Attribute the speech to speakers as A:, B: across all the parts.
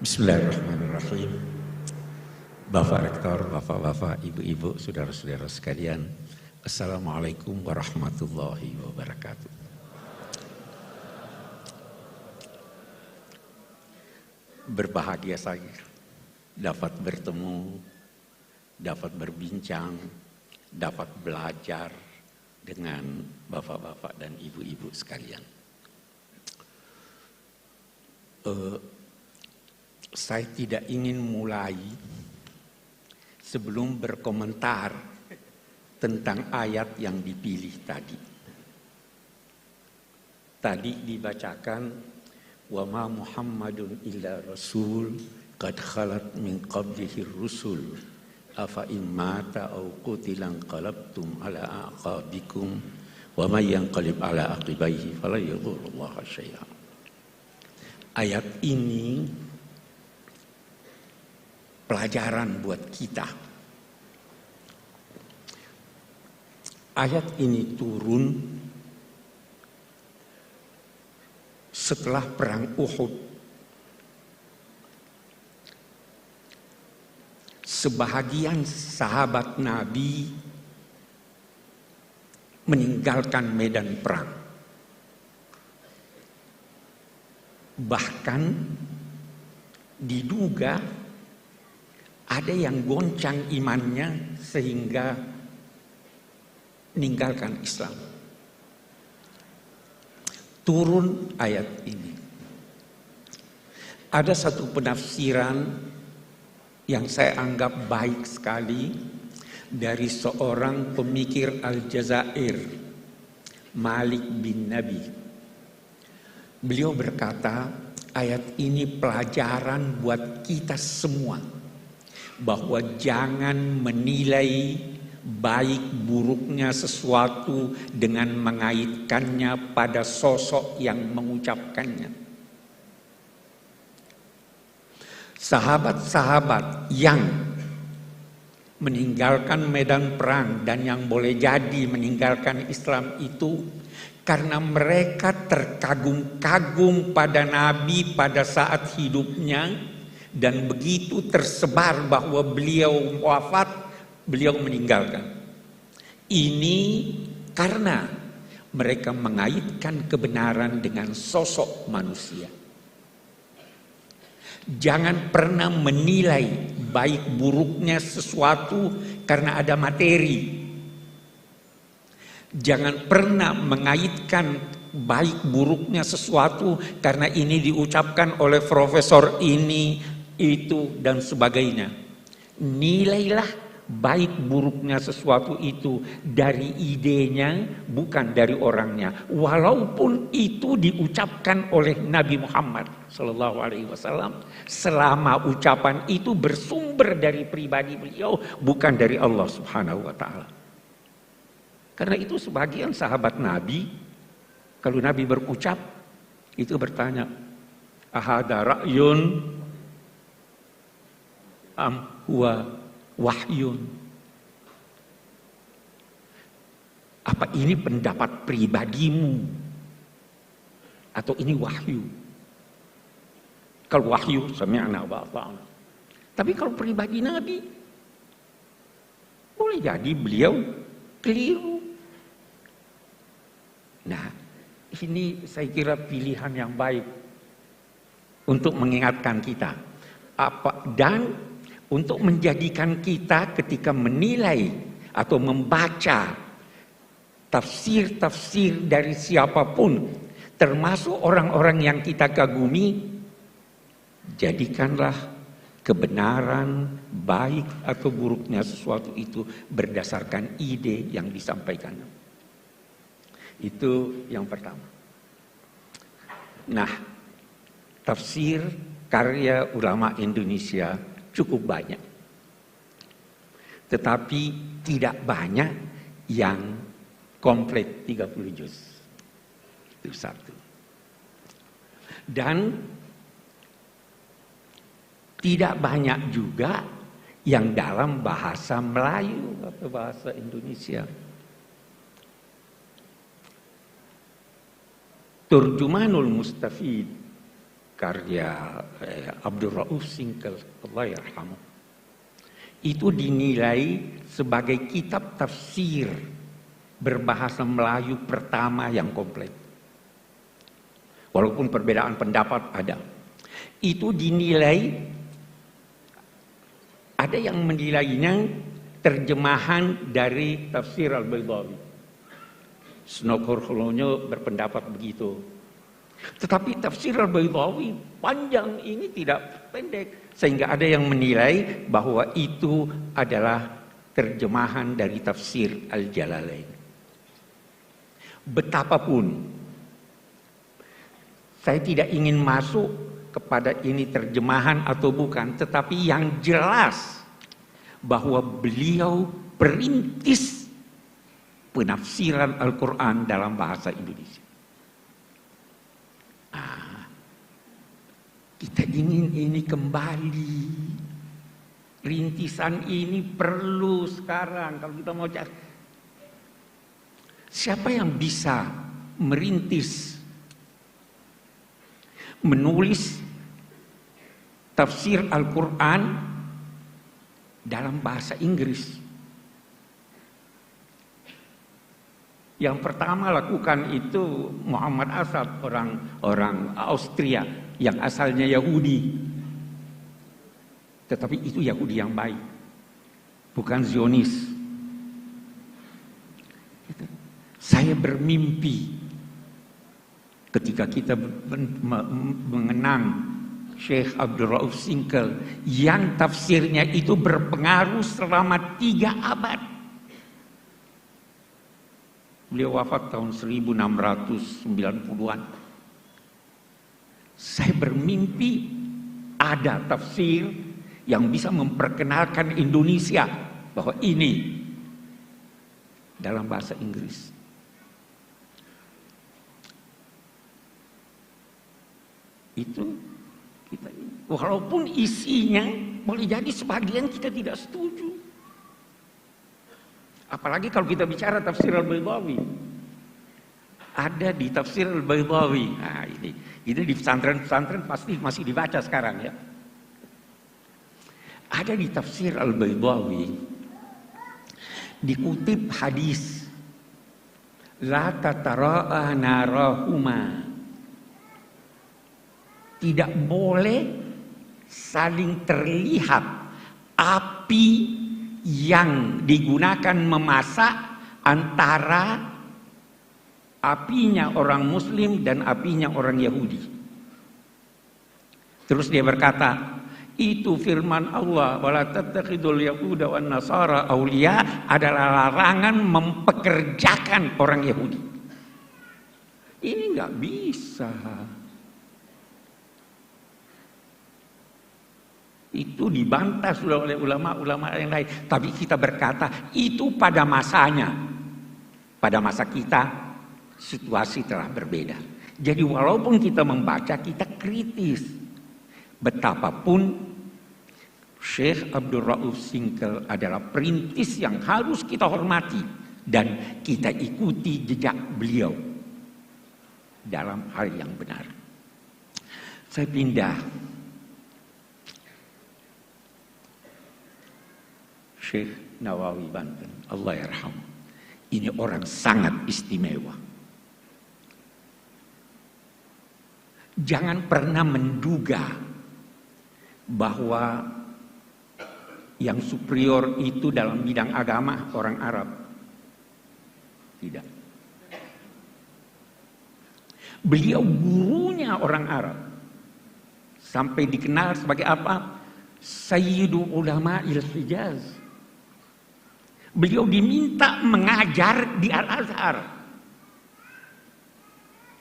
A: Bismillahirrahmanirrahim. Bapak Rektor, Bapak-Bapak, Ibu-Ibu, Saudara-saudara sekalian, Assalamualaikum warahmatullahi wabarakatuh. Berbahagia saya dapat bertemu, dapat berbincang, dapat belajar dengan Bapak-Bapak dan Ibu-Ibu sekalian. Saya tidak ingin mulai sebelum berkomentar tentang ayat yang dipilih tadi. Tadi dibacakan wa ma Muhammadun illa rasul qad khalat min qablihi rusul afa in mata aw qutila qalabtum ala aqabikum wa may yanqalib ala aqibaihi fala yadhurrullaha syai'a. Ayat ini pelajaran buat kita. Ayat ini turun setelah perang Uhud. Sebahagian sahabat Nabi meninggalkan medan perang. Bahkan diduga ada yang goncang imannya sehingga meninggalkan Islam. Turun ayat ini. Ada satu penafsiran yang saya anggap baik sekali dari seorang pemikir Aljazair, Malik bin Nabi. Beliau berkata, ayat ini pelajaran buat kita semua. Bahwa jangan menilai baik buruknya sesuatu dengan mengaitkannya pada sosok yang mengucapkannya. Sahabat-sahabat yang meninggalkan medan perang dan yang boleh jadi meninggalkan Islam itu karena mereka terkagum-kagum pada Nabi pada saat hidupnya. Dan begitu tersebar bahwa beliau wafat, beliau meninggalkan. Ini karena mereka mengaitkan kebenaran dengan sosok manusia. Jangan pernah menilai baik buruknya sesuatu karena ada materi. Jangan pernah mengaitkan baik buruknya sesuatu karena ini diucapkan oleh profesor ini, itu dan sebagainya. Nilailah baik buruknya sesuatu itu dari idenya, bukan dari orangnya. Walaupun itu diucapkan oleh Nabi Muhammad Sallallahu Alaihi Wasallam, selama ucapan itu bersumber dari pribadi beliau, bukan dari Allah Subhanahu Wa Taala. Karena itu sebagian sahabat Nabi, kalau Nabi berucap, itu bertanya, ahada ra'yun am huwa wahyun. Apa ini pendapat pribadimu atau ini wahyu? Kalau wahyu sami'na wa ata'na. Tapi kalau pribadi Nabi, boleh jadi beliau keliru. Nah, ini saya kira pilihan yang baik untuk mengingatkan kita. Dan untuk menjadikan kita ketika menilai atau membaca tafsir-tafsir dari siapapun, termasuk orang-orang yang kita kagumi, jadikanlah kebenaran baik atau buruknya sesuatu itu berdasarkan ide yang disampaikan. Itu yang pertama. Nah, tafsir karya ulama Indonesia cukup banyak. Tetapi tidak banyak yang komplit 30 juz. Itu satu. Dan tidak banyak juga yang dalam bahasa Melayu atau bahasa Indonesia. Turjumanul Mustafid karya Abdul Rauf Singkel, Allah yarhamu. Itu dinilai sebagai kitab tafsir berbahasa Melayu pertama yang komplit. Walaupun perbedaan pendapat ada. Itu dinilai, ada yang menilainya terjemahan dari tafsir Al-Baydawi. Snokor-Holonyo berpendapat begitu. Tetapi tafsir Al-Baydawi panjang ini tidak pendek. Sehingga ada yang menilai bahwa itu adalah terjemahan dari tafsir Al-Jalalain. Betapapun saya tidak ingin masuk kepada ini terjemahan atau bukan, tetapi yang jelas bahwa beliau perintis penafsiran Al-Quran dalam bahasa Indonesia. Kita ingin ini kembali. Rintisan ini perlu sekarang kalau kita mau cari. Siapa yang bisa merintis, menulis tafsir Al-Quran dalam bahasa Inggris? Yang pertama lakukan itu Muhammad Asad, orang Austria yang asalnya Yahudi. Tetapi itu Yahudi yang baik, bukan Zionis. Saya bermimpi ketika kita mengenang Syekh Abdul Rauf Singkel yang tafsirnya itu berpengaruh selama 3 abad. Beliau wafat tahun 1690-an. Saya bermimpi ada tafsir yang bisa memperkenalkan Indonesia bahwa ini dalam bahasa Inggris. Itu kita, walaupun isinya boleh jadi sebagian kita tidak setuju. Apalagi kalau kita bicara tafsir Al-Baydawi. Ada di tafsir Al-Baydawi. Nah, ini di pesantren-pesantren pasti masih dibaca sekarang ya. Ada di tafsir Al-Baydawi dikutip hadis la tatara'a narahuma. Tidak boleh saling terlihat api yang digunakan memasak antara apinya orang Muslim dan apinya orang Yahudi. Terus dia berkata, itu firman Allah, wala tattakhidul yahuda wan nasara auliya, adalah larangan mempekerjakan orang Yahudi. Ini nggak bisa. Itu dibantah sudah oleh ulama-ulama yang lain. Tapi kita berkata itu pada masanya. Pada masa kita situasi telah berbeda. Jadi walaupun kita membaca, kita kritis. Betapapun Syekh Abdul Rauf Singkel adalah perintis yang harus kita hormati. Dan kita ikuti jejak beliau dalam hal yang benar. Saya pindah. Syekh Nawawi Banten, Allah yarham. Ini orang sangat istimewa. Jangan pernah menduga bahwa yang superior itu dalam bidang agama orang Arab. Tidak. Beliau gurunya orang Arab. Sampai dikenal sebagai apa? Sayyidu ulama il-Hijaz. Beliau diminta mengajar di Al-Azhar.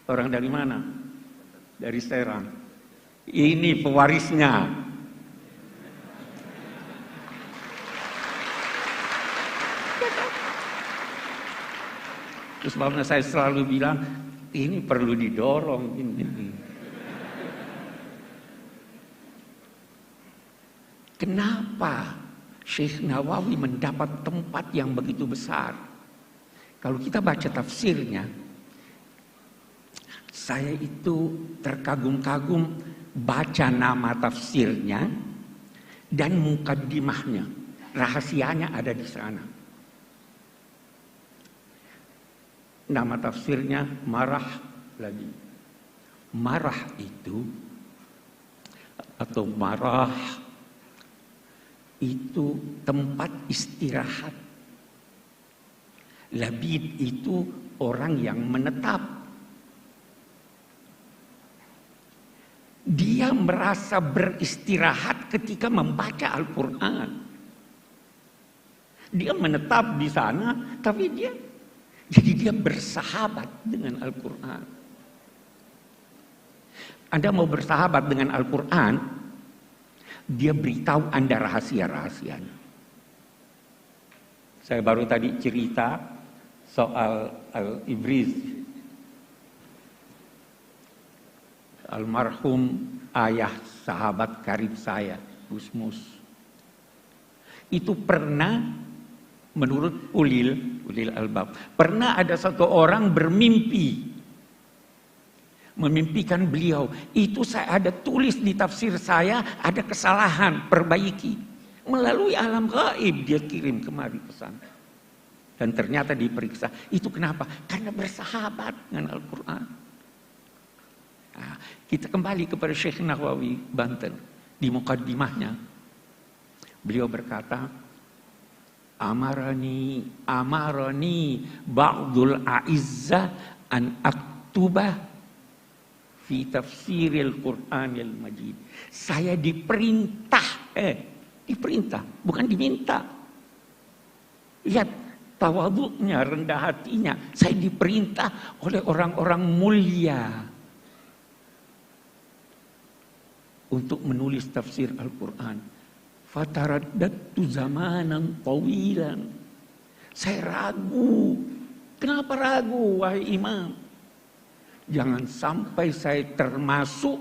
A: Orang dari mana? Dari Serang. Ini pewarisnya. Terus sebabnya saya selalu bilang, ini perlu didorong. Kenapa Syekh Nawawi mendapat tempat yang begitu besar? Kalau kita baca tafsirnya, saya itu terkagum-kagum baca nama tafsirnya dan mukaddimahnya. Rahasianya ada di sana. Nama tafsirnya Marah lagi. Marah itu atau marah itu tempat istirahat. Labid itu orang yang menetap. Dia merasa beristirahat ketika membaca Al-Quran. Dia menetap di sana, tapi jadi dia bersahabat dengan Al-Quran. Anda mau bersahabat dengan Al-Quran, dia beritahu Anda rahasia-rahasianya. Saya baru tadi cerita soal Al-Ibriz. Almarhum ayah sahabat karib saya, Gusmus. Itu pernah, menurut ulil albab, pernah ada satu orang bermimpi. Memimpikan beliau. Itu saya ada tulis di tafsir saya, ada kesalahan, perbaiki. Melalui alam gaib dia kirim kemari pesan. Dan ternyata diperiksa. Itu kenapa? Karena bersahabat dengan Al-Quran. Nah, kita kembali kepada Syekh Nawawi Banten. Di mukaddimahnya beliau berkata, Amarani ba'dul a'izza an aktubah fi tafsiril Qur'anil Majid. Saya diperintah, bukan diminta. Lihat tawadhu'nya, rendah hatinya. Saya diperintah oleh orang-orang mulia untuk menulis tafsir Al-Quran. Fataraddadtu zamanan tawilan. Saya ragu. Kenapa ragu, wahai imam? Jangan sampai saya termasuk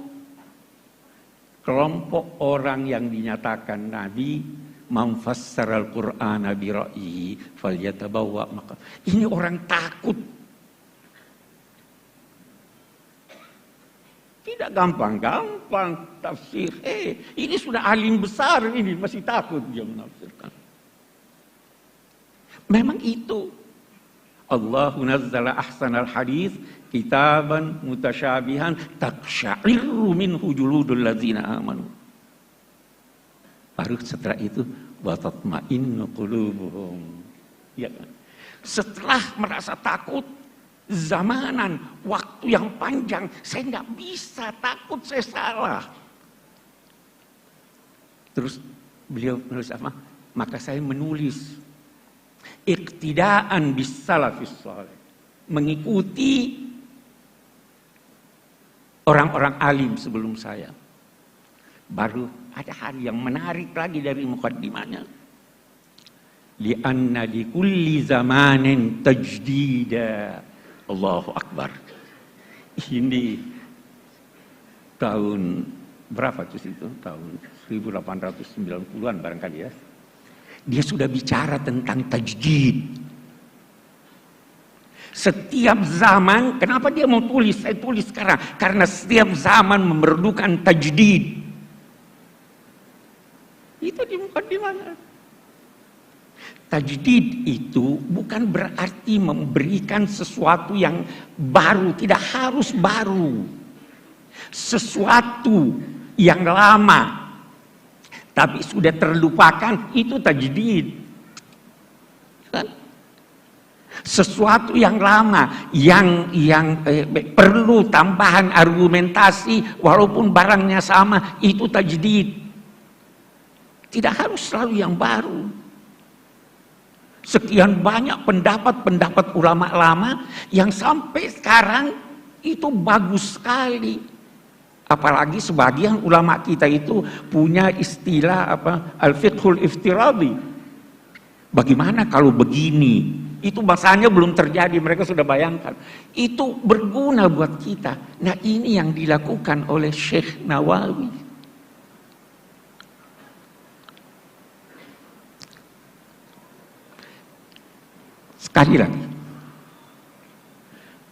A: kelompok orang yang dinyatakan Nabi memfassar Al-Qur'ana bi ra'yihi falyatabawwa maq'ad. Ini orang takut. Tidak gampang-gampang tafsir. Ini sudah alim besar ini masih takut dia menafsirkan. Memang itu. Allahu nazzala ahsanal hadis kitaban mutasyabihan taqsya'irru minhu juludul ladzina amanu. Baru setelah itu wa tatma'innu qulubuhum. Ya kan? Setelah merasa takut, zamanan, waktu yang panjang, saya nggak bisa, takut saya salah. Terus beliau menulis apa? Maka saya menulis iqtidaan bis salafis salih, mengikuti orang-orang alim sebelum saya. Baru ada hal yang menarik lagi dari mukaddimahnya. Li'anna li kulli zamanin tajdida. Allahu Akbar. Ini tahun berapa tuh itu? Tahun 1890-an barangkali ya. Dia sudah bicara tentang tajdid. Setiap zaman, kenapa dia mau tulis? Saya tulis sekarang. Karena setiap zaman memerlukan tajdid. Itu di mukadimahnya. Tajdid itu bukan berarti memberikan sesuatu yang baru, tidak harus baru. Sesuatu yang lama tapi sudah terlupakan itu tajdid. Kan? Sesuatu yang lama yang perlu tambahan argumentasi walaupun barangnya sama itu tajdid. Tidak harus selalu yang baru. Sekian banyak pendapat-pendapat ulama lama yang sampai sekarang itu bagus sekali. Apalagi sebagian ulama kita itu punya istilah al-fiqhul iftiradi. Bagaimana kalau begini? Itu bahasanya belum terjadi, mereka sudah bayangkan. Itu berguna buat kita. Nah, ini yang dilakukan oleh Syekh Nawawi. Sekali lagi,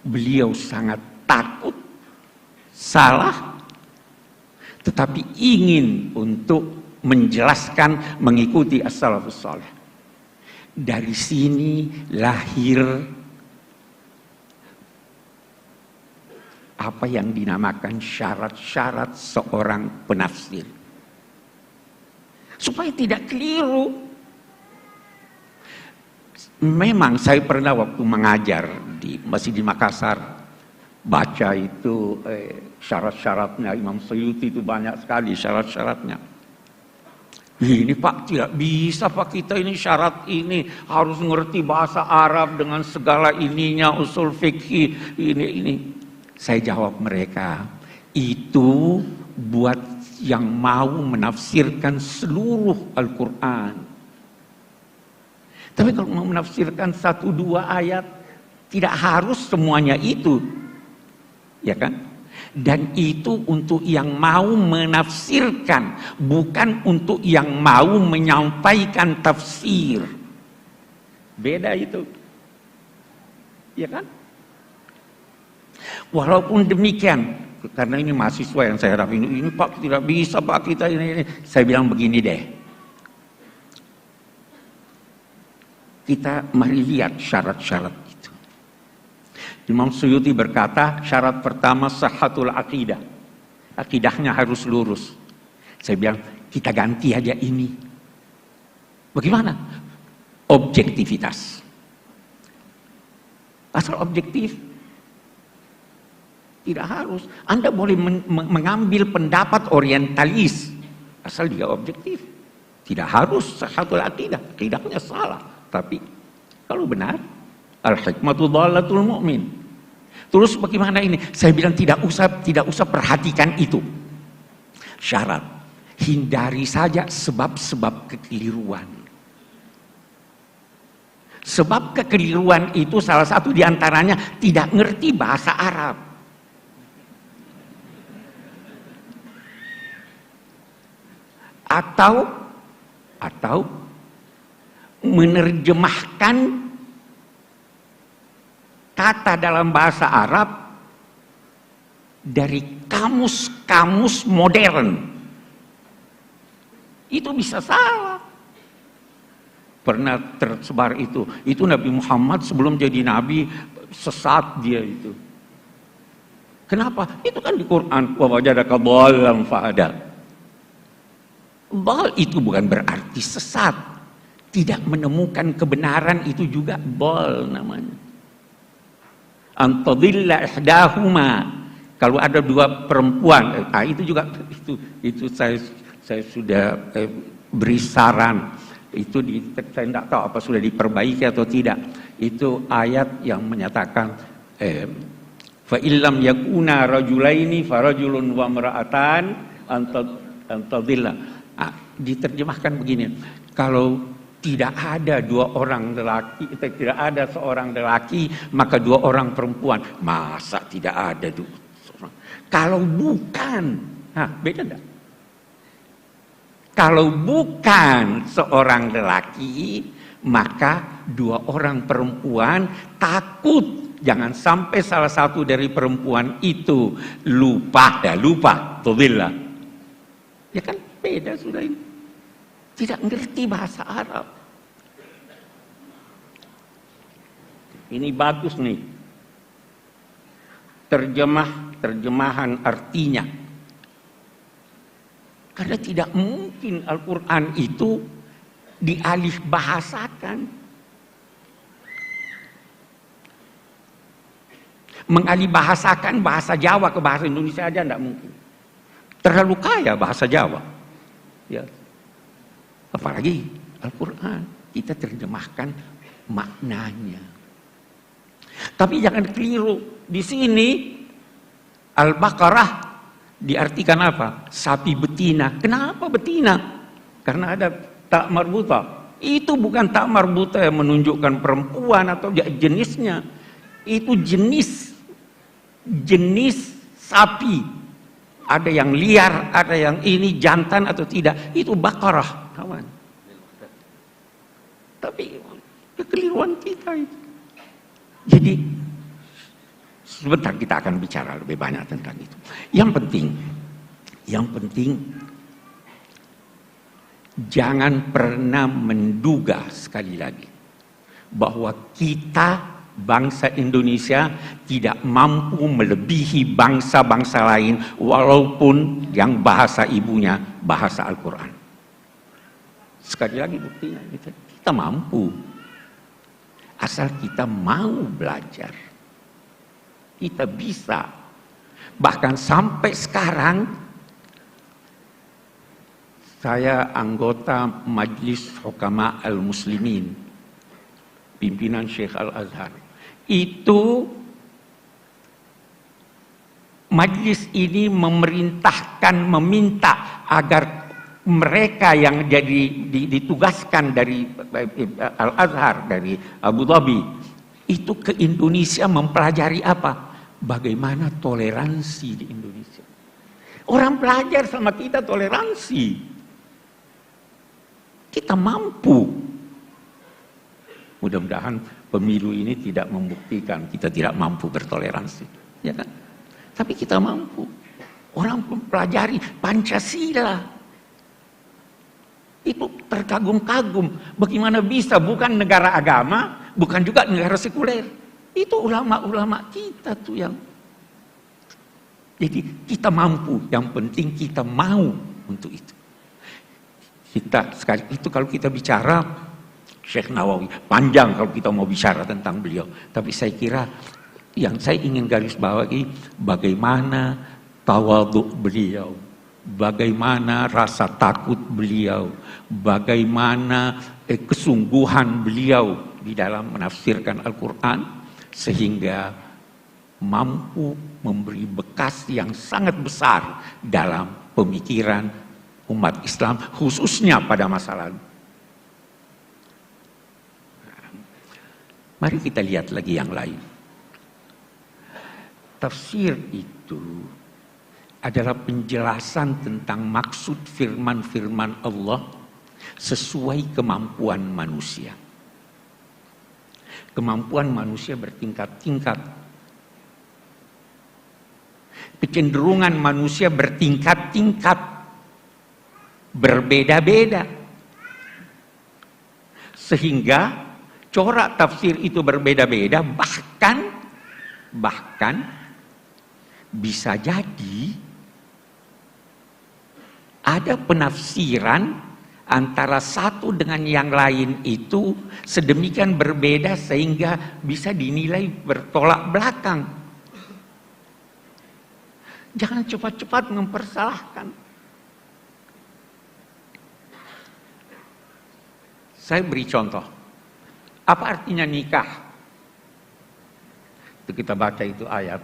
A: beliau sangat takut salah, tapi ingin untuk menjelaskan mengikuti as-salafus saleh. Dari sini lahir apa yang dinamakan syarat-syarat seorang penafsir. Supaya tidak keliru. Memang saya pernah waktu mengajar masih di Makassar, baca itu syarat-syaratnya Imam Suyuti itu banyak sekali syarat-syaratnya. Ini Pak, tidak bisa Pak, kita ini syarat ini harus mengerti bahasa Arab dengan segala ininya, usul fikih ini. Saya jawab mereka, itu buat yang mau menafsirkan seluruh Al-Quran. Tapi kalau mau menafsirkan 1-2 ayat, tidak harus semuanya itu. Ya kan? Dan itu untuk yang mau menafsirkan, bukan untuk yang mau menyampaikan tafsir. Beda itu. Ya kan? Walaupun demikian, karena ini mahasiswa yang saya harap ini Pak tidak bisa Pak kita ini. Saya bilang begini deh. Kita mari lihat syarat-syarat itu. Imam Suyuti berkata, syarat pertama sahhatul aqidah. Akidahnya harus lurus. Saya bilang, kita ganti aja ini. Bagaimana? Objektivitas. Asal objektif. Tidak harus. Anda boleh mengambil pendapat orientalis. Asal dia objektif. Tidak harus sahhatul aqidah. Akidahnya salah. Tapi kalau benar, al-hikmatu dhalatul mu'min. Terus bagaimana ini? Saya bilang tidak usah perhatikan itu. Syarat, hindari saja sebab-sebab kekeliruan. Sebab kekeliruan itu salah satu diantaranya tidak ngerti bahasa Arab. Atau menerjemahkan kata dalam bahasa Arab dari kamus-kamus modern. Itu bisa salah. Pernah tersebar itu Nabi Muhammad sebelum jadi Nabi sesat dia itu. Kenapa? Itu kan di Quran, wa wajadaka dhallan fahada. Dhal itu bukan berarti sesat. Tidak menemukan kebenaran itu juga dhal namanya. Antadilla ihdahuma. Kalau ada 2 perempuan, itu juga itu saya sudah beri saran. Itu saya tidak tahu apa sudah diperbaiki atau tidak. Itu ayat yang menyatakan fa illam yakuna rajulaini farajulun wa imra'atan antadilla. Diterjemahkan begini. Kalau tidak ada 2 orang lelaki, tidak ada seorang lelaki, maka 2 orang perempuan. Masa tidak ada 2 orang? Kalau bukan, beda enggak? Kalau bukan seorang lelaki, maka 2 orang perempuan takut. Jangan sampai salah satu dari perempuan itu lupa, tudillah. Ya kan beda sudah ini. Tidak ngerti bahasa Arab. Ini bagus nih. Terjemahan artinya. Karena tidak mungkin Al-Quran itu dialih bahasakan. Mengalih bahasakan bahasa Jawa ke bahasa Indonesia aja tidak mungkin. Terlalu kaya bahasa Jawa. Ya. Apalagi Al-Quran, kita terjemahkan maknanya. Tapi jangan keliru. Di sini Al-Baqarah diartikan apa? Sapi betina. Kenapa betina? Karena ada tak marbuta. Itu bukan tak marbuta yang menunjukkan perempuan atau jenisnya. Itu jenis sapi. Ada yang liar, ada yang ini jantan atau tidak. Itu Baqarah, kawan. Tapi kekeliruan kita itu. Jadi sebentar kita akan bicara lebih banyak tentang itu. Yang penting Yang penting jangan pernah menduga, sekali lagi, bahwa kita bangsa Indonesia tidak mampu melebihi bangsa-bangsa lain walaupun yang bahasa ibunya bahasa Al-Quran. Sekali lagi buktinya, kita mampu. Asal kita mau belajar. Kita bisa. Bahkan sampai sekarang, saya anggota Majlis Hukama Al-Muslimin, pimpinan Syekh Al-Azhar. Itu majlis ini meminta agar mereka yang ditugaskan dari Al-Azhar, dari Abu Dhabi, itu ke Indonesia mempelajari apa? Bagaimana toleransi di Indonesia. Orang belajar sama kita toleransi. Kita mampu. Mudah-mudahan pemilu ini tidak membuktikan kita tidak mampu bertoleransi, ya kan? Tapi kita mampu. Orang mempelajari Pancasila. Itu terkagum-kagum. Bagaimana bisa bukan negara agama, bukan juga negara sekuler. Itu ulama-ulama kita tuh yang. Jadi kita mampu. Yang penting kita mau untuk itu. Kita sekali itu kalau kita bicara Syekh Nawawi, panjang kalau kita mau bicara tentang beliau. Tapi saya kira yang saya ingin garis bawahi bagaimana tawadhu beliau, bagaimana rasa takut beliau, bagaimana kesungguhan beliau di dalam menafsirkan Al-Quran sehingga mampu memberi bekas yang sangat besar dalam pemikiran umat Islam khususnya pada masa lalu. Mari kita lihat lagi yang lain. Tafsir itu adalah penjelasan tentang maksud firman-firman Allah sesuai kemampuan manusia. Kemampuan manusia bertingkat-tingkat. Kecenderungan manusia bertingkat-tingkat. Berbeda-beda. Sehingga corak tafsir itu berbeda-beda, bahkan bisa jadi ada penafsiran antara satu dengan yang lain itu sedemikian berbeda sehingga bisa dinilai bertolak belakang. Jangan cepat-cepat mempersalahkan. Saya beri contoh. Apa artinya nikah? Itu kita baca itu ayat.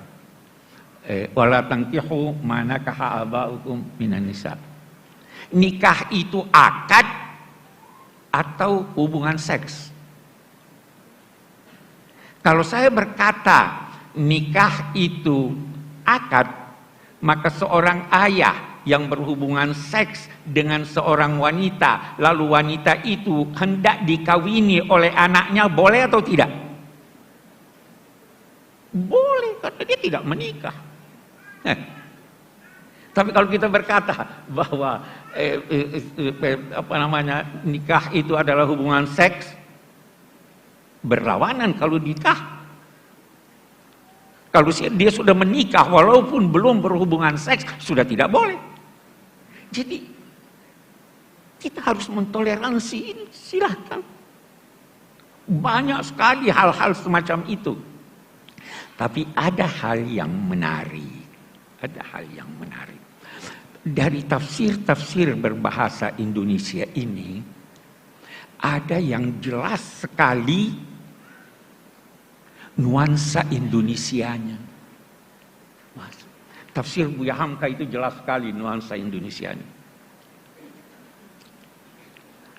A: Wala tankihu ma nakaha aba'ukum minan nisa. Nikah itu akad atau hubungan seks. Kalau saya berkata nikah itu akad, maka seorang ayah yang berhubungan seks dengan seorang wanita, lalu wanita itu hendak dikawini oleh anaknya, boleh atau tidak? Boleh, karena dia tidak menikah. Tapi kalau kita berkata bahwa nikah itu adalah hubungan seks, berlawanan kalau nikah. Kalau dia sudah menikah walaupun belum berhubungan seks, sudah tidak boleh. Jadi kita harus mentoleransi ini, silahkan. Banyak sekali hal-hal semacam itu. Tapi ada hal yang menarik. Ada hal yang menarik. Dari tafsir-tafsir berbahasa Indonesia ini, ada yang jelas sekali nuansa Indonesianya. Tafsir Buya Hamka itu jelas sekali nuansa Indonesianya.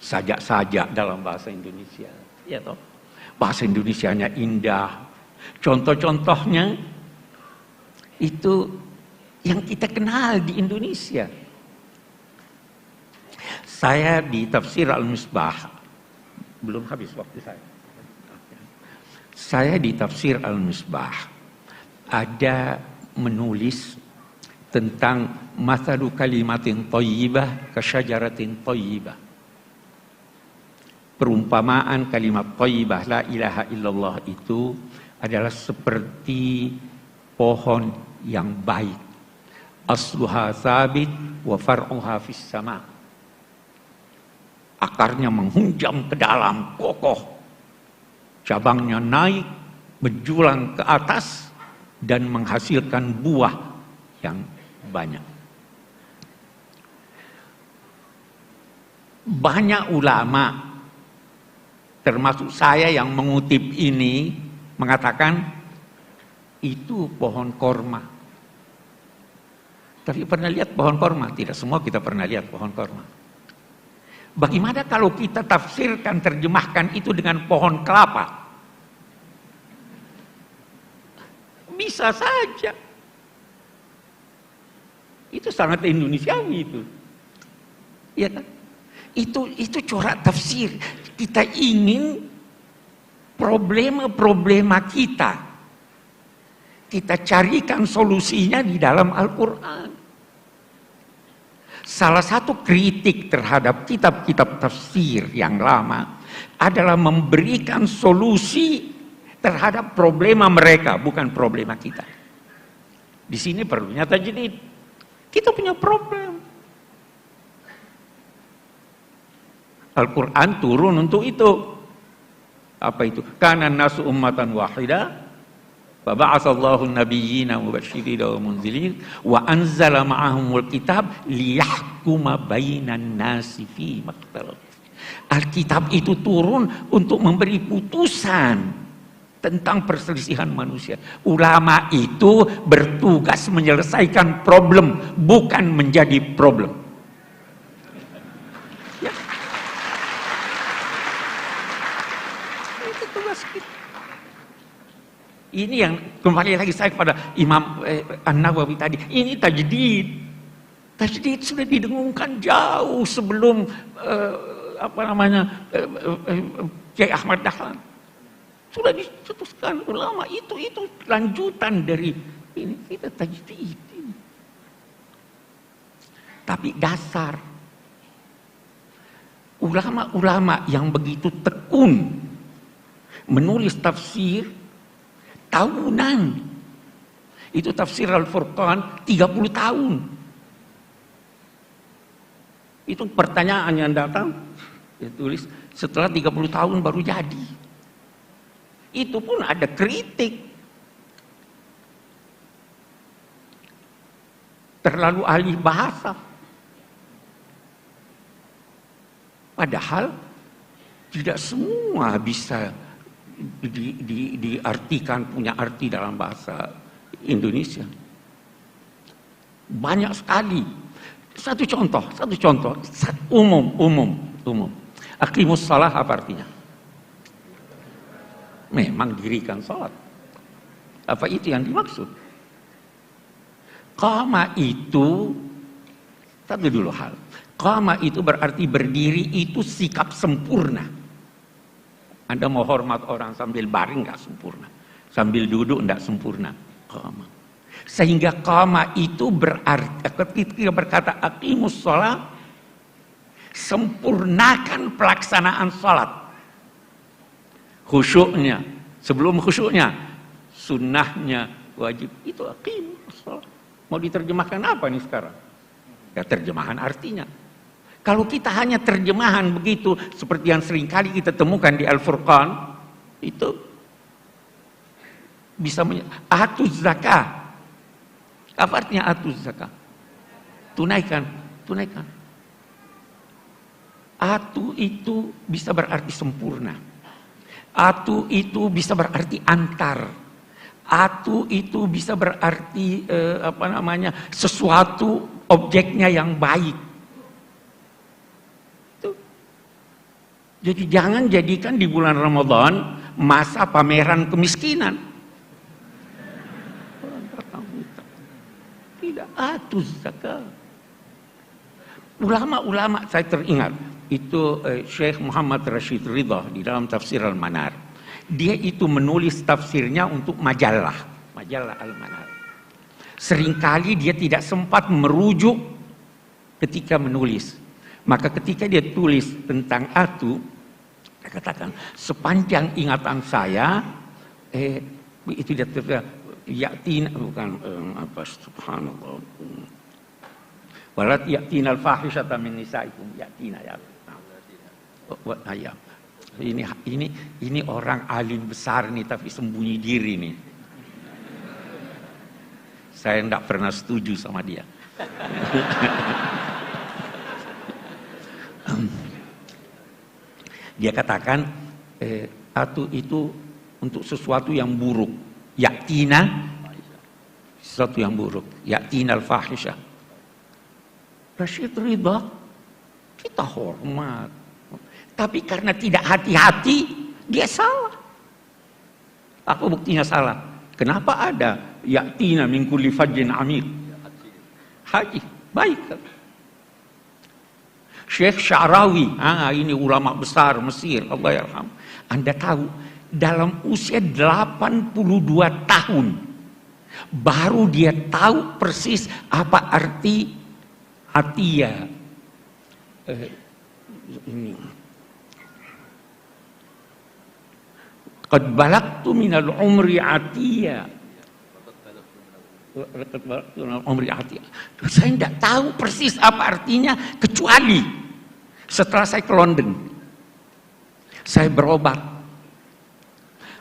A: Sajak-sajak dalam bahasa Indonesia. Ya toh? Bahasa Indonesianya indah. Contoh-contohnya itu yang kita kenal di Indonesia. Saya di Tafsir Al-Misbah, belum habis waktu saya. Saya di Tafsir Al-Misbah ada menulis tentang Mathalu kalimatin thayyibah kasyajaratin thayyibah. Perumpamaan kalimat thayyibah la ilaha illallah itu adalah seperti pohon yang baik. Asluha sabit wa far'uha fis sama. Akarnya menghunjam ke dalam, kokoh. Cabangnya naik, menjulang ke atas dan menghasilkan buah yang banyak. Banyak ulama, termasuk saya yang mengutip ini, mengatakan itu pohon korma. Tapi pernah lihat pohon korma? Tidak semua kita pernah lihat pohon korma. Bagaimana kalau kita tafsirkan, terjemahkan itu dengan pohon kelapa? Bisa saja. Itu sangat Indonesiawi itu. Iya kan? Itu corak tafsir. Kita ingin problema-problema kita carikan solusinya di dalam Al-Quran. Salah satu kritik terhadap kitab-kitab tafsir yang lama adalah memberikan solusi terhadap problema mereka, bukan problema kita. Di sini perlunya tajdid. Kita punya problem. Al-Quran turun untuk itu. Apa itu? Kana nasu ummatan wahidah, fa ba'atsallahu an-nabiyyina mubashshirina wa mundzirin wa anzala ma'ahumul kitab liyahkuma bainan nasi fi makhtalaf. Alkitab itu turun untuk memberi putusan tentang perselisihan manusia. Ulama itu bertugas menyelesaikan problem, bukan menjadi problem. Ini yang kembali lagi saya kepada Imam An-Nawawi tadi. Ini tajdid. Tajdid sudah didengungkan jauh sebelum Kiai Ahmad Dahlan. Sudah dicetuskan ulama itu lanjutan dari ini, kita tajdid. Tapi dasar ulama-ulama yang begitu tekun menulis tafsir tahunan. Itu tafsir Al-Furqan 30 tahun. Itu pertanyaan yang datang, dia tulis setelah 30 tahun baru jadi. Itu pun ada kritik. Terlalu ahli bahasa. Padahal tidak semua bisa diartikan, punya arti dalam bahasa Indonesia. Banyak sekali. Satu contoh, umum. Aqimus shalah apa artinya? Memang dirikan salat. Apa itu yang dimaksud? Qama itu, satu dulu hal. Qama itu berarti berdiri, itu sikap sempurna. Anda mau hormat orang sambil baring nggak sempurna, sambil duduk nggak sempurna. Qama. Sehingga qama itu berarti ketika berkata aqimus shalah, sempurnakan pelaksanaan salat. Khusyuknya, sebelum khusyuknya, sunnahnya wajib. Itu aqimus shalah. Mau diterjemahkan apa nih sekarang? Ya terjemahan artinya. Kalau kita hanya terjemahan begitu, seperti yang seringkali kita temukan di Al-Furqan, itu bisa atuz zakah. Apa artinya atuz zakah? Tunaikan. Atu itu bisa berarti sempurna. Atu itu bisa berarti antar. Atu itu bisa berarti sesuatu objeknya yang baik. Jadi jangan jadikan di bulan Ramadan masa pameran kemiskinan. Tidak, atuz zakat. Ulama-ulama saya teringat itu Syekh Muhammad Rashid Ridha di dalam tafsir Al-Manar. Dia itu menulis tafsirnya untuk majalah Al-Manar. Seringkali dia tidak sempat merujuk ketika menulis. Maka ketika dia tulis tentang atu, dia katakan, sepanjang ingatan saya, itu dia yatina, bukan apa, subhanallah. Walat yatina al-fahishata min nisaikum, yatina ya. Ini orang alim besar nih, tapi sembunyi diri nih. Saya tidak pernah setuju sama dia. Dia katakan atu itu untuk sesuatu yang buruk. Yaktina sesuatu yang buruk. Yaktina al-fahisha. Rashid Ridha kita hormat. Tapi karena tidak hati-hati, dia salah. Apa buktinya salah? Kenapa ada yaktina min kulli fajjin amir? Haji, baik. Syekh Sya'rawi, ini ulama besar Mesir, Allah yarham. Anda tahu, dalam usia 82 tahun, baru dia tahu persis apa arti atia. Qad balagtu minal umri atiya. Saya tidak tahu persis apa artinya, kecuali setelah saya ke London. Saya berobat.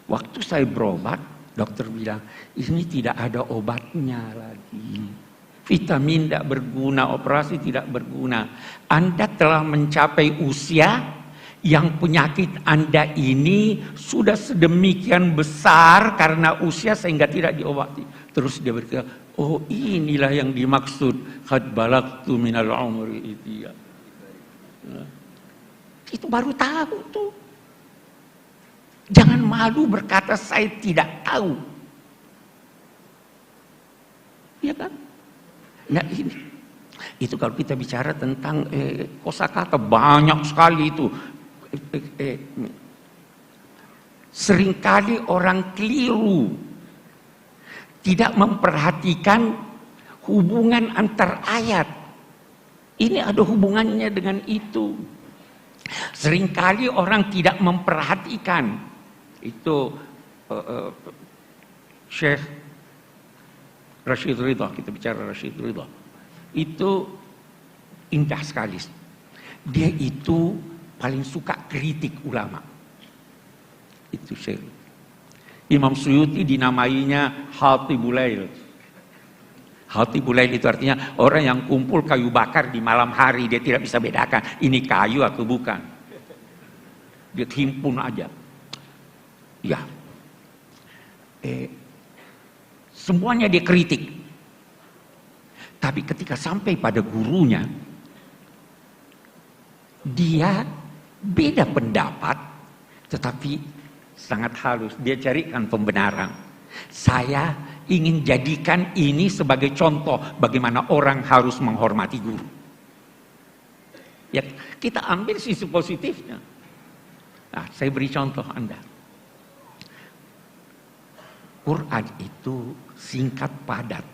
A: Waktu saya berobat, dokter bilang, ini tidak ada obatnya lagi. Vitamin tidak berguna, operasi tidak berguna. Anda telah mencapai usia yang penyakit Anda ini sudah sedemikian besar karena usia sehingga tidak diobati. Terus dia berkata, oh inilah yang dimaksud qad balagtu minal umri itiya. Itu baru tahu tuh. Jangan malu berkata saya tidak tahu. Ya kan? Nah ini. Itu kalau kita bicara tentang kosakata banyak sekali itu. Seringkali orang keliru, tidak memperhatikan hubungan antar ayat. Ini ada hubungannya dengan itu. Seringkali orang tidak memperhatikan. Itu Syekh Rashid Ridha, kita bicara Rashid Ridha. Itu indah sekali. Dia itu paling suka kritik ulama. Itu Syekh. Imam Suyuti dinamainya Hatibul Lail. Hatibul Lail itu artinya orang yang kumpul kayu bakar di malam hari, dia tidak bisa bedakan ini kayu atau bukan. Dia himpun aja. Ya. Semuanya dia kritik. Tapi ketika sampai pada gurunya, dia beda pendapat, tetapi sangat halus. Dia carikan pembenaran. Saya ingin jadikan ini sebagai contoh bagaimana orang harus menghormati guru. Ya, kita ambil sisi positifnya. Nah, saya beri contoh Anda. Quran itu singkat padat.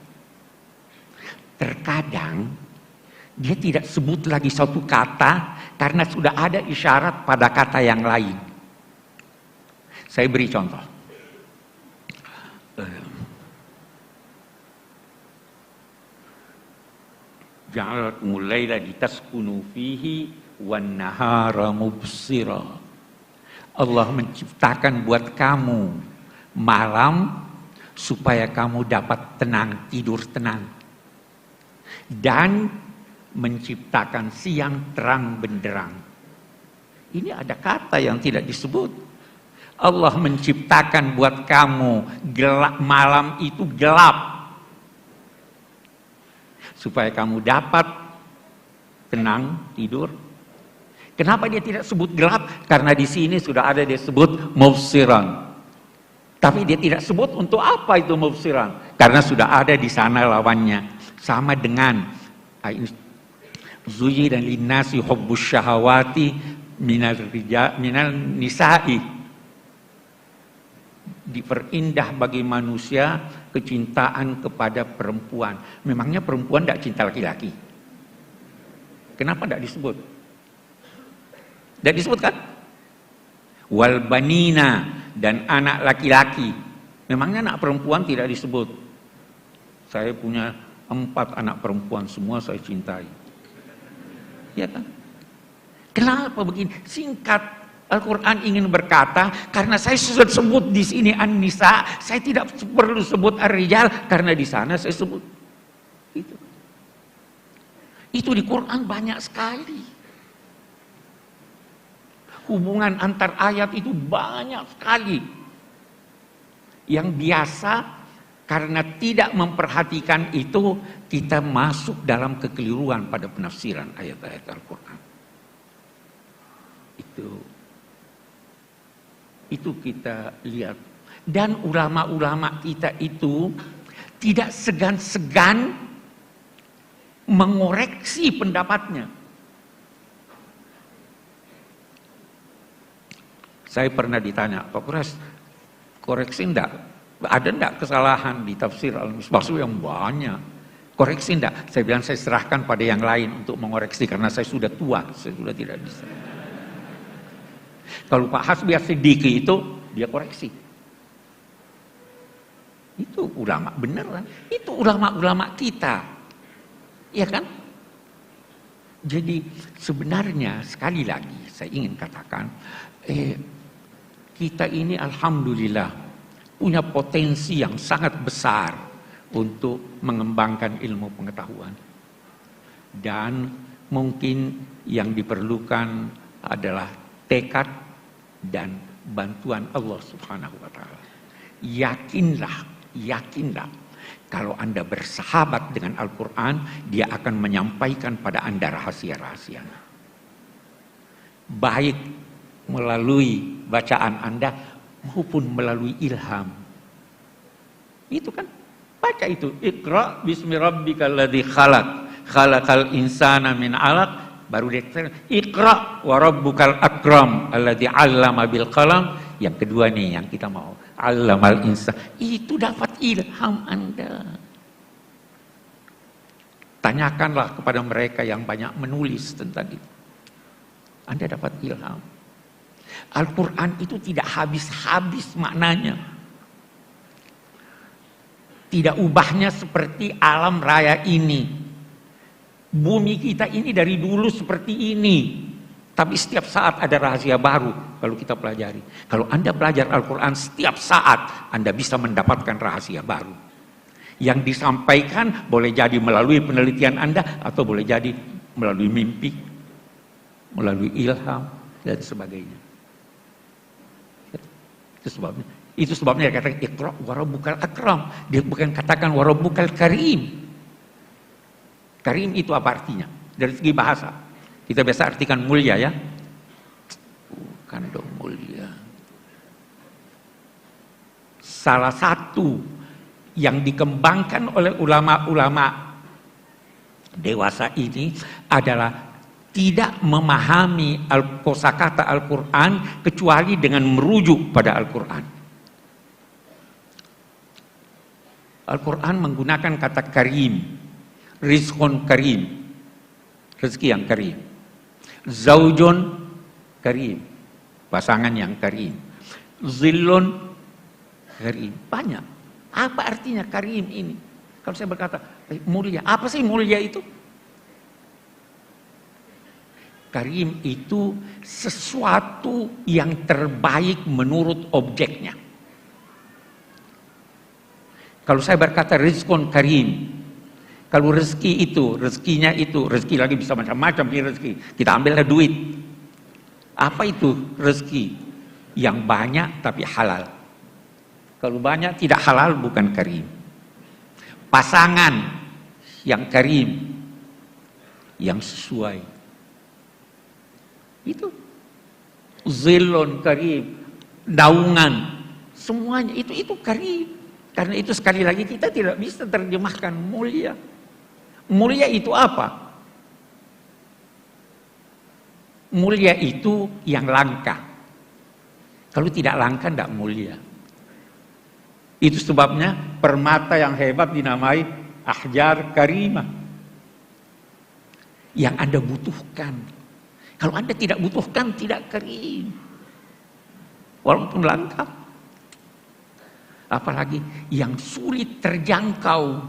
A: Terkadang dia tidak sebut lagi satu kata karena sudah ada isyarat pada kata yang lain. Saya beri contoh. Ja'alakumul laila litaskunu fihi wan nahara mubsira. Allah menciptakan buat kamu malam supaya kamu dapat tenang, tidur tenang. Dan menciptakan siang terang benderang. Ini ada kata yang tidak disebut. Allah menciptakan buat kamu gelap, malam itu gelap supaya kamu dapat tenang tidur. Kenapa dia tidak sebut gelap? Karena di sini sudah ada dia sebut mubsiran. Tapi dia tidak sebut untuk apa itu mubsiran, karena sudah ada di sana lawannya. Sama dengan Zuyyina linnasi hubbus syahawati minal nisa'i. Diperindah bagi manusia kecintaan kepada perempuan. Memangnya perempuan tidak cinta laki-laki? Kenapa tidak disebut? Tidak disebutkan? Wal banina, dan anak laki-laki. Memangnya anak perempuan tidak disebut? Saya punya 4 anak perempuan, semua saya cintai. Ya kan? Kenapa begini? Singkat. Al-Quran ingin berkata, karena saya sudah sebut di sini An-Nisa, saya tidak perlu sebut Ar-Rijal, karena di sana saya sebut itu. Itu di Quran banyak sekali. Hubungan antar ayat itu banyak sekali. Yang biasa karena tidak memperhatikan itu, kita masuk dalam kekeliruan pada penafsiran ayat-ayat Al-Quran. Itu kita lihat. Dan ulama-ulama kita itu tidak segan-segan mengoreksi pendapatnya. Saya pernah ditanya, Pak Kures, koreksi enggak? Ada enggak kesalahan di tafsir Al-Misbah yang banyak? Koreksi enggak? Saya bilang saya serahkan pada yang lain untuk mengoreksi karena saya sudah tua, saya sudah tidak bisa. Kalau Pak Hasbi As-Siddiqi itu dia koreksi. Itu ulama beneran. Itu ulama-ulama kita. Ya kan? Jadi sebenarnya sekali lagi saya ingin katakan, kita ini alhamdulillah punya potensi yang sangat besar untuk mengembangkan ilmu pengetahuan. Dan mungkin yang diperlukan adalah tekad dan bantuan Allah Subhanahu wa taala. Yakinlah kalau Anda bersahabat dengan Al-Quran, dia akan menyampaikan pada Anda rahasia-rahasianya. Baik melalui bacaan Anda maupun melalui ilham. Itu kan, baca itu. Iqra bismi rabbikal ladzi khalaq, khalaqal insana min 'alaq. Baru dia Iqra wa rabbukal akram alladzi 'allama bil qalam. Yang kedua nih yang kita mau, 'allamal insan. Itu dapat ilham Anda. Tanyakanlah kepada mereka yang banyak menulis tentang itu. Anda dapat ilham. Al-Quran itu tidak habis-habis maknanya. Tidak ubahnya seperti alam raya ini. Bumi kita ini dari dulu seperti ini. Tapi setiap saat ada rahasia baru kalau kita pelajari. Kalau Anda belajar Al-Quran, setiap saat Anda bisa mendapatkan rahasia baru. Yang disampaikan boleh jadi melalui penelitian Anda, atau boleh jadi melalui mimpi, melalui ilham, dan sebagainya. Itu sebabnya dia katakan Iqra wa rabbukal akram. Dia bukan katakan wa rabbukal karim. Karim itu apa artinya? Dari segi bahasa. Kita biasa artikan mulia ya. Bukan dong mulia. Salah satu yang dikembangkan oleh ulama-ulama dewasa ini adalah tidak memahami kosakata Al-Quran kecuali dengan merujuk pada Al-Quran. Al-Quran menggunakan kata karim. Rizqun karim, rezeki yang karim. Zaujun karim, pasangan yang karim. Zillun karim, banyak. Apa artinya karim ini? Kalau saya berkata mulia, apa sih mulia itu? Karim itu sesuatu yang terbaik menurut objeknya. Kalau saya berkata rizqun karim, kalau rezeki itu, rezekinya itu, rezeki lagi bisa macam-macam ini rezeki. Kita ambillah duit. Apa itu rezeki? Yang banyak tapi halal. Kalau banyak tidak halal bukan karim. Pasangan yang karim, yang sesuai. Itu. Zilun karim, daungan, semuanya itu karim. Karena itu sekali lagi kita tidak bisa terjemahkan mulia. Mulia itu apa? Mulia itu yang langka. Kalau tidak langka tidak mulia. Itu sebabnya permata yang hebat dinamai ahjar karimah. Yang Anda butuhkan. Kalau Anda tidak butuhkan, tidak karim. Walaupun lengkap. Apalagi yang sulit terjangkau.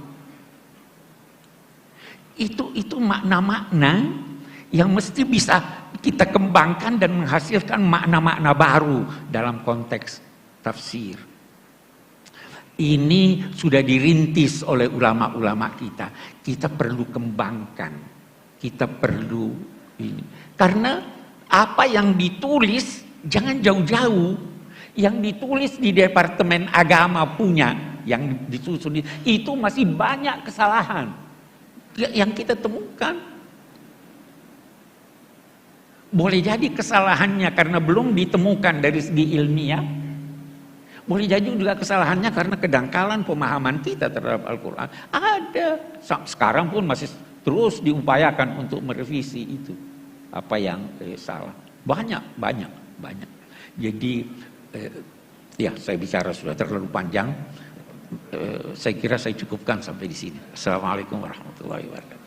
A: Itu makna-makna yang mesti bisa kita kembangkan dan menghasilkan makna-makna baru dalam konteks tafsir. Ini sudah dirintis oleh ulama-ulama kita. Kita perlu kembangkan. Kita perlu ini. Karena apa yang ditulis jangan jauh-jauh. Yang ditulis di Departemen Agama punya, yang disusun itu masih banyak kesalahan yang kita temukan. Boleh jadi kesalahannya karena belum ditemukan dari segi ilmiah. Boleh jadi juga kesalahannya karena kedangkalan pemahaman kita terhadap Al-Quran. Ada. Sekarang pun masih terus diupayakan untuk merevisi itu. Apa yang salah. Banyak. Jadi, ya saya bicara sudah terlalu panjang. Saya kira saya cukupkan sampai di sini. Assalamualaikum warahmatullahi wabarakatuh.